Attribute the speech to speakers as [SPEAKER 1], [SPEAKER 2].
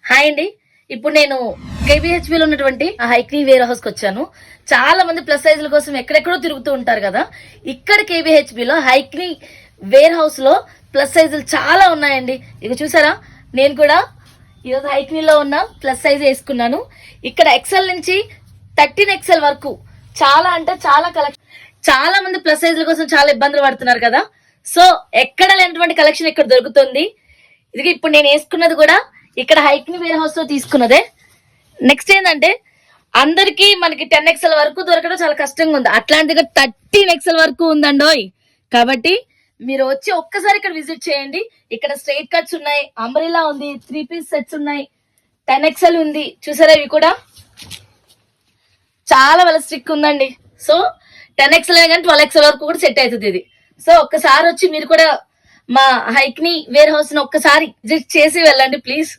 [SPEAKER 1] Hi అండి. ఇప్పుడు నేను కేబిహెచ్పి లో ఉన్నటువంటి హైక్నీ వేర్ హౌస్ కి వచ్చాను. చాలా మంది ప్లస్ సైజుల కోసం ఎక్కడెక్కడో తిరుగుతూ ఉంటారు కదా. ఇక్కడ కేబిహెచ్పి లో హైక్నీ వేర్ హౌస్ లో ప్లస్ సైజులు చాలా ఉన్నాయండి. ఇక చూసారా, నేను కూడా ఈరోజు హైక్నీలో ఉన్న ప్లస్ సైజ్ వేసుకున్నాను. ఇక్కడ ఎక్సెల్ నుంచి 13XL వరకు చాలా అంటే చాలా చాలా మంది ప్లస్ సైజుల కోసం చాలా ఇబ్బందులు పడుతున్నారు కదా. సో ఎక్కడ లేనటువంటి కలెక్షన్ ఇక్కడ దొరుకుతుంది. ఇది ఇప్పుడు నేను వేసుకున్నది కూడా ఇక్కడ హైక్నీ వేర్ హౌస్ లో తీసుకున్నదే. నెక్స్ట్ ఏంటంటే అందరికి మనకి 10XL వరకు దొరకడం చాలా కష్టంగా ఉంది. అట్లాంటిగా 13XL వరకు ఉందండోయ్. కాబట్టి మీరు వచ్చి ఒక్కసారి ఇక్కడ విజిట్ చేయండి. ఇక్కడ స్ట్రైట్ కట్స్ ఉన్నాయి, అంబ్రెల్లా ఉంది, 3 పీస్ సెట్స్ ఉన్నాయి, 10XL ఉంది. చూసారా, ఇవి కూడా చాలా వాళ్ళ స్టిక్ ఉందండి. సో 10XL కానీ 12XL వరకు కూడా సెట్ అవుతుంది ఇది. సో ఒక్కసారి వచ్చి మీరు కూడా మా హైక్నీ వేర్ హౌస్ ని ఒక్కసారి విజిట్ చేసి వెళ్ళండి ప్లీజ్.